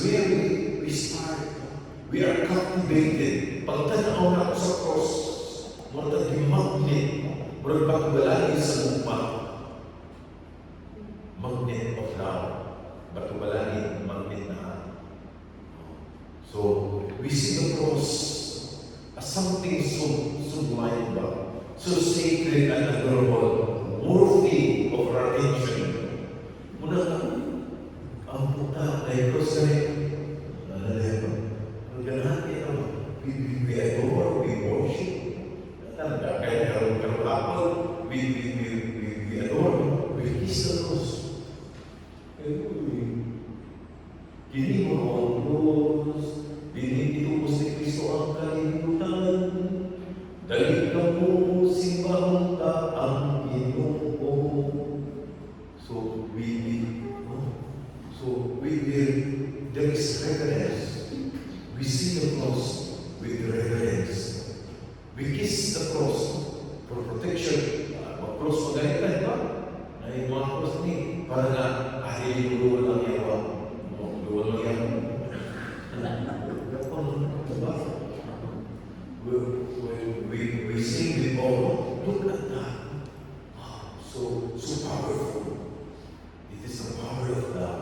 where we start. We are captivated. Pagtanaw na ako sa cross, murag yung magnet, murag batubalani sa lupa. Magnet of love. Batubalani, magnet na. So, we see the cross as something so sublime, so sacred and adorable, worthy of our attention. Muna ka, ang puta ay cross na rin. We adore, we worship. Kaya karapal, we adore, we kiss the cross. Kini mo ang cross, binitubos ni Kristo ang kalimutan. Dahil ka mo simbahang ang Ginoo. So there is reverence. We see the cross with reverence. We kiss the cross for protection. Mag-cross mo ganit ka, diba? Ay, mga cross ni, para na, luwan lang yawa. Luwan lang yawa. We sing with all. Look at that. So powerful. It is the power of God.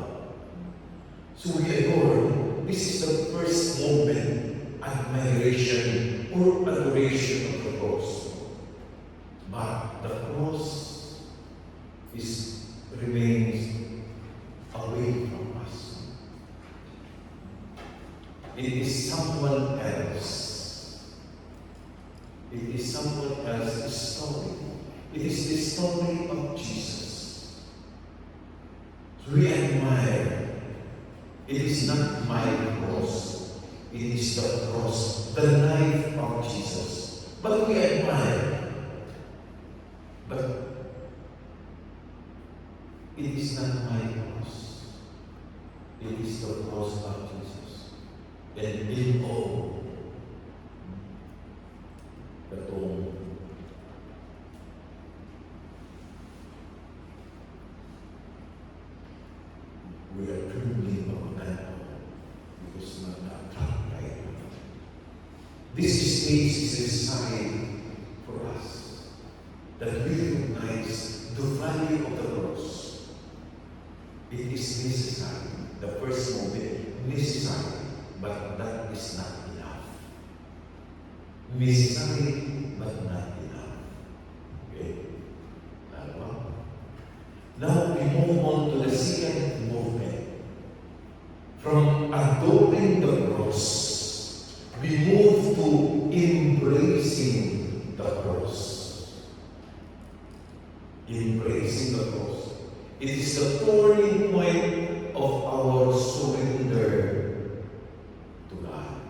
So we adore. This is the first moment, admiration or adoration of the cross. But the cross remains away from us. It is someone else. It is someone else's story. It is the story of Jesus. So we admire. It is not my cross. It is the cross, the life of Jesus. But we admire. But it is not my cross. It is the cross of Jesus. And in all, katong we are truly maganda because na-attract. This stage is a sign for us that we recognize the value of the cross. It is necessary. The first moment, necessary, but that is not enough. Necessary, but not enough. Okay? Now we move on to the second movement. From adoring the cross, we move to embracing the cross. Embracing the cross. It is the turning point of our surrender to God.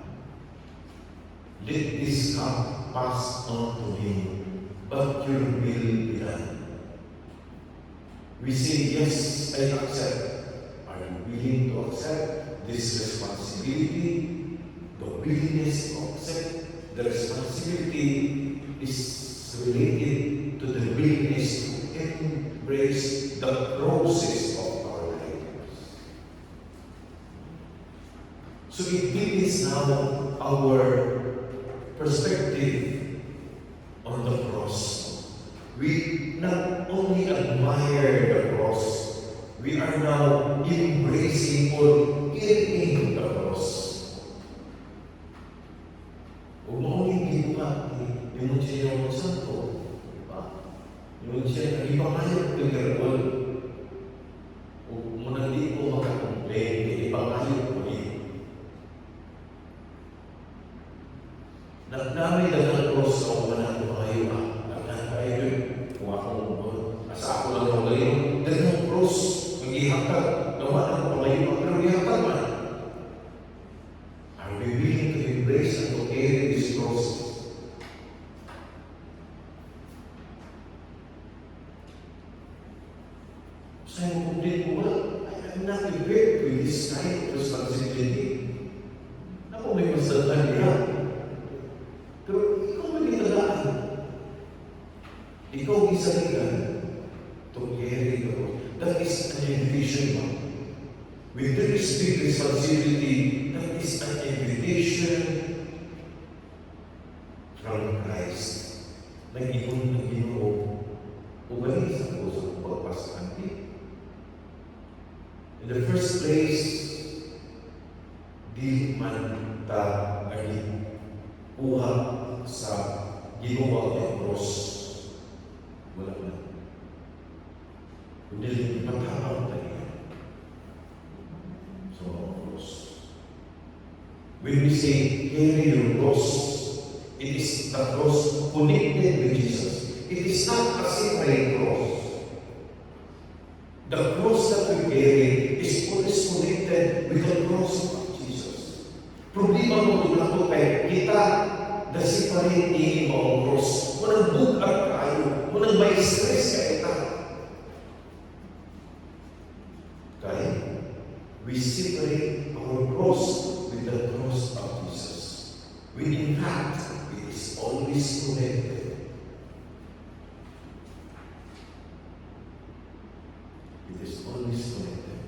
Let this cup pass on to me, but your will be done. We say, yes, I accept. Are you willing to accept this responsibility? The willingness to accept the responsibility is related to the willingness to embrace the process of our lives. So it begins now our perspective on the cross. We not only admire the cross, we are now embracing or carrying the cross. Umuuling dito ka, yung siya yung santo, yung siya ipangayot ng Raul, muna di ko makakomplain, ipangayot ko Nagdamay na ng cross ako na kumayo kayo. Kung asa ako lang ang galing, dagang cross, mag-ihakad, naman ako kumayo pero ihakad man. Are we willing to embrace and to carry this cross? responsibility, that is an invitation from Christ. Nag-ibon ng Ginoo, umalis ako sa pagpasanti. In the first place, di man ta buha sa ginawa ng cross. Wala na. Kundi ipatawag tayo sa mga cross. When we say, carry your cross, it is the cross connected with Jesus. It is not a separate cross. The cross that we carry is always connected with the cross of Jesus. Problema mo ito na ito kay kita na separate ni mga cross. Walang bugat tayo. Walang may stress ka kita. Kaya, we separate our cross with the cross of Jesus. When in fact, it is always connected. It is always connected.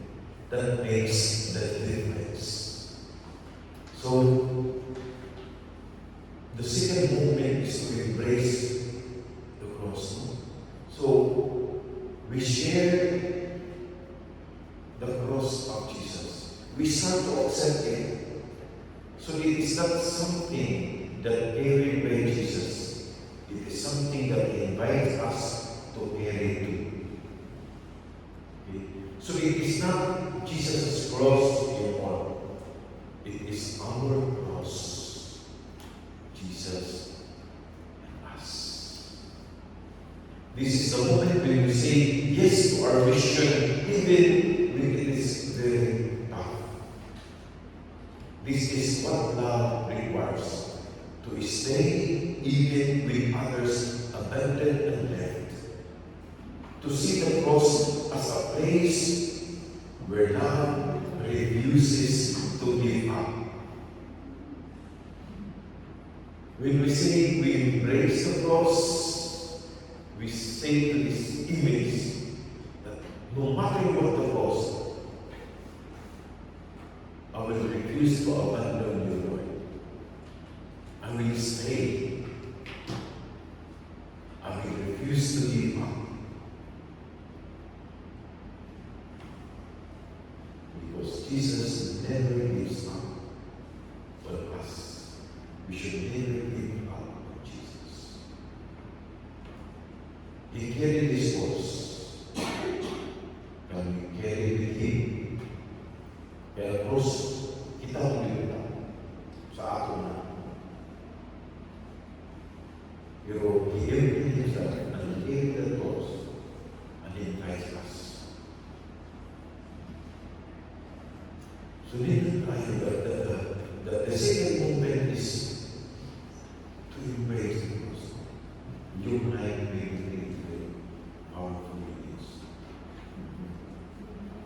That makes the difference. So, the second movement is to embrace the cross. So, we share the cross of Jesus. We start to accept it. So it is not something that carried by Jesus. It is something that He invites us to carry too. Okay? So it is not Jesus' cross anymore. It is our cross. Jesus and us. This is the moment when we say yes to our mission, even when it is very tough. This is what love requires, to stay even when others abandoned and left. To see the cross as a place where love refuses to give up. When we say we embrace the cross, we say to this image that no matter what the cost, I will refuse to abandon you, Lord. I will stay. I will refuse to give up. Because Jesus never gives up on us. We should never give up on Jesus. He carried this cross. And we carry with Him. Kaya cross, kita mo dito sa ato na. Pero He emptied Himself and He gave the cross and He invites us. So dito tayo, the second movement is to embrace the cross. You and I make it powerful it is.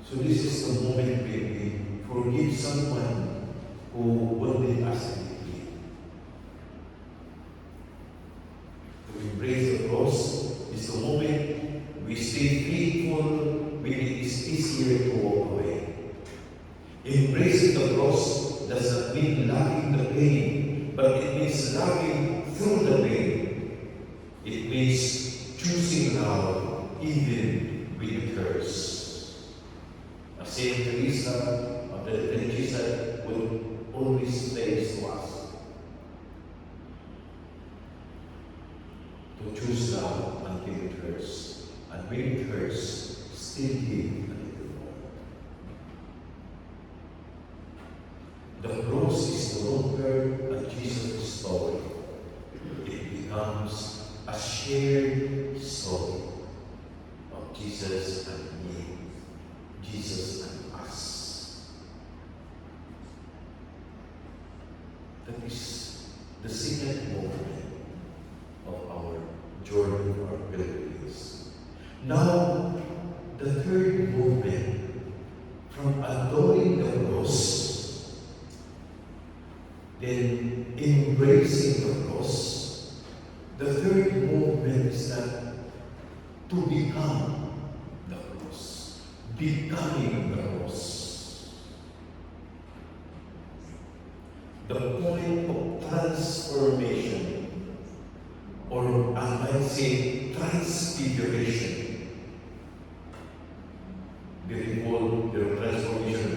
So this is the moment when we forgive someone who wounded us deeply. To embrace the cross is the moment we stay faithful when it is easier to walk away. Embracing the cross does not mean loving the pain, but it means loving through the pain. It means choosing love even with the curse. As Saint Teresa of the Jesus would always say to us, to choose love until it hurts, and when it hurts, still give a little more. The cross is no longer a Jesus story. It becomes a shared story of Jesus and me, Jesus and us. That is the second movement of our journey of our pilgrims. Now, the third movement, from adoring the cross, then embracing the cross, the third movement is that to become the cross, becoming the cross. the point of transformation, or I might say transfiguration. They recall their transformation,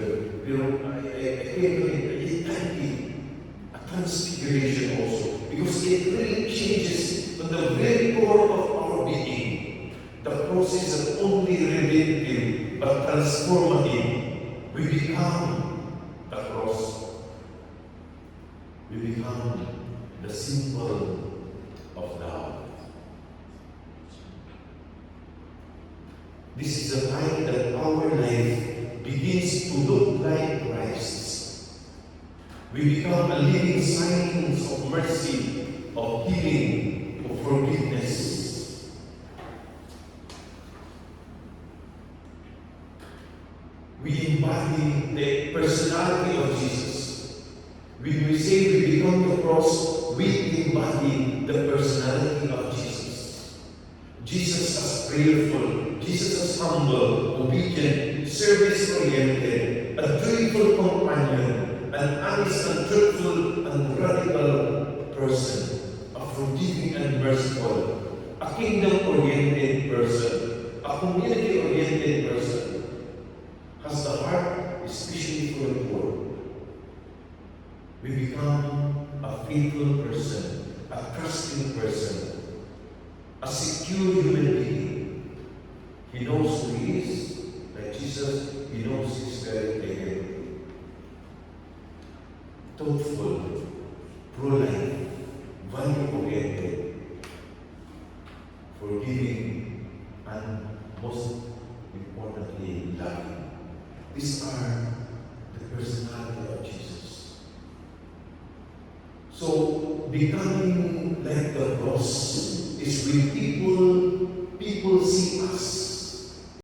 a transfiguration also, because it really changes from the very core of our being. The process of only redemptive but transformative. We become the cross. We become the symbol of love. This is the time that our life begins to look like Christ's. We become a living signs of mercy, of healing, of forgiveness. We embody the personality of Jesus. When we say we become the cross, we embody the personality of Jesus. Jesus as prayerful, Jesus as humble, obedient, service-oriented, a joyful companion, an honest and truthful and radical person, a forgiving and merciful, a kingdom-oriented person, a community-oriented person, has the heart especially for the poor. We become a faithful person, a trusting person, a secure human being. He knows who he is. Like Jesus, he knows his very identity. Thoughtful, pro-life, value-oriented, forgiving, and most importantly, loving. These are the personality of Jesus. So, becoming like the cross is when people